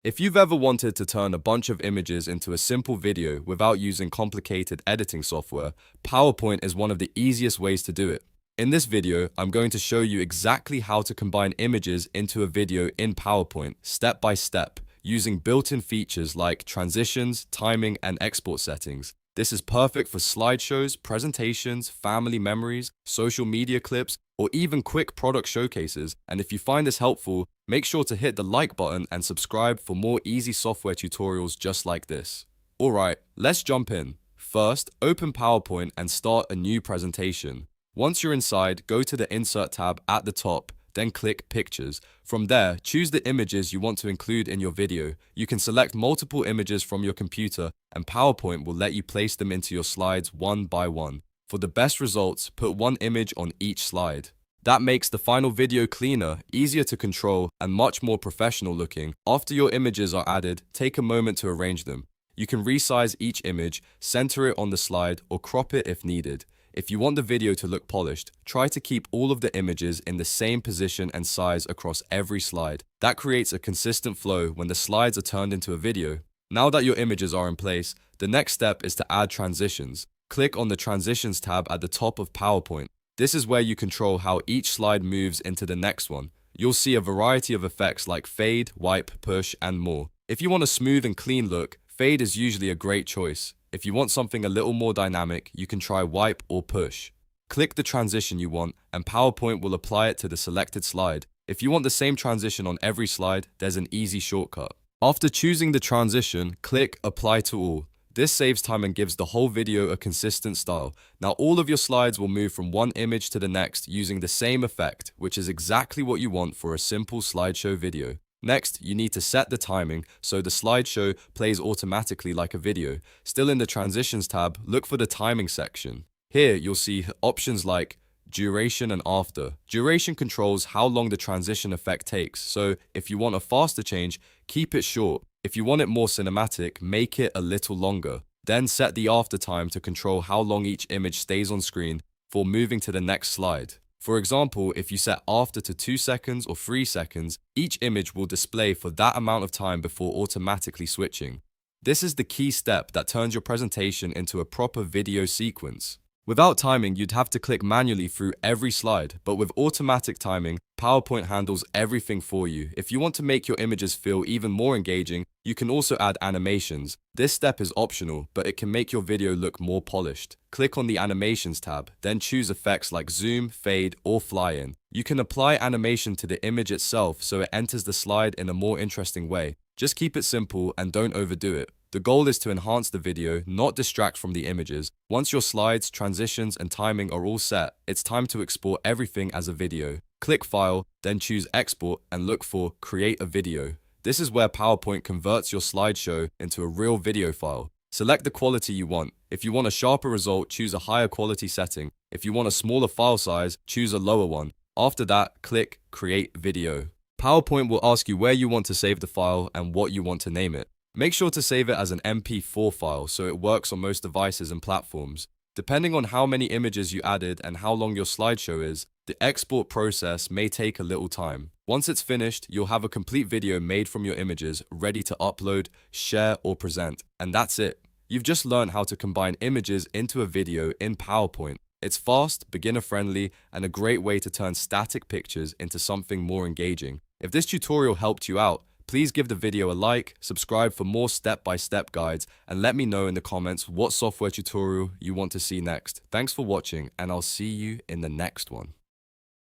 If you've ever wanted to turn a bunch of images into a simple video without using complicated editing software, PowerPoint is one of the easiest ways to do it. In this video, I'm going to show you exactly how to combine images into a video in PowerPoint, step by step, using built-in features like transitions, timing, and export settings. This is perfect for slideshows, presentations, family memories, social media clips, or even quick product showcases. And if you find this helpful, make sure to hit the like button and subscribe for more easy software tutorials just like this. Alright, let's jump in. First, open PowerPoint and start a new presentation. Once you're inside, go to the Insert tab at the top, then click Pictures. From there, choose the images you want to include in your video. You can select multiple images from your computer, and PowerPoint will let you place them into your slides one by one. For the best results, put one image on each slide. That makes the final video cleaner, easier to control, and much more professional looking. After your images are added, take a moment to arrange them. You can resize each image, center it on the slide, or crop it if needed. If you want the video to look polished, try to keep all of the images in the same position and size across every slide. That creates a consistent flow when the slides are turned into a video. Now that your images are in place, the next step is to add transitions. Click on the Transitions tab at the top of PowerPoint. This is where you control how each slide moves into the next one. You'll see a variety of effects like fade, wipe, push, and more. If you want a smooth and clean look, fade is usually a great choice. If you want something a little more dynamic, you can try wipe or push. Click the transition you want, and PowerPoint will apply it to the selected slide. If you want the same transition on every slide, there's an easy shortcut. After choosing the transition, click Apply to All. This saves time and gives the whole video a consistent style. Now all of your slides will move from one image to the next using the same effect, which is exactly what you want for a simple slideshow video. Next, you need to set the timing so the slideshow plays automatically like a video. Still in the Transitions tab, look for the timing section. Here, you'll see options like duration and after. Duration controls how long the transition effect takes, so if you want a faster change, keep it short. If you want it more cinematic, make it a little longer. Then set the after time to control how long each image stays on screen for moving to the next slide. For example, if you set after to 2 seconds or 3 seconds, each image will display for that amount of time before automatically switching. This is the key step that turns your presentation into a proper video sequence. Without timing, you'd have to click manually through every slide, but with automatic timing, PowerPoint handles everything for you. If you want to make your images feel even more engaging, you can also add animations. This step is optional, but it can make your video look more polished. Click on the Animations tab, then choose effects like zoom, fade, or fly in. You can apply animation to the image itself so it enters the slide in a more interesting way. Just keep it simple and don't overdo it. The goal is to enhance the video, not distract from the images. Once your slides, transitions, and timing are all set, it's time to export everything as a video. Click File, then choose Export and look for Create a Video. This is where PowerPoint converts your slideshow into a real video file. Select the quality you want. If you want a sharper result, choose a higher quality setting. If you want a smaller file size, choose a lower one. After that, click Create Video. PowerPoint will ask you where you want to save the file and what you want to name it. Make sure to save it as an MP4 file so it works on most devices and platforms. Depending on how many images you added and how long your slideshow is, the export process may take a little time. Once it's finished, you'll have a complete video made from your images, ready to upload, share, or present. And that's it. You've just learned how to combine images into a video in PowerPoint. It's fast, beginner-friendly, and a great way to turn static pictures into something more engaging. If this tutorial helped you out, please give the video a like, subscribe for more step-by-step guides, and let me know in the comments what software tutorial you want to see next. Thanks for watching, and I'll see you in the next one.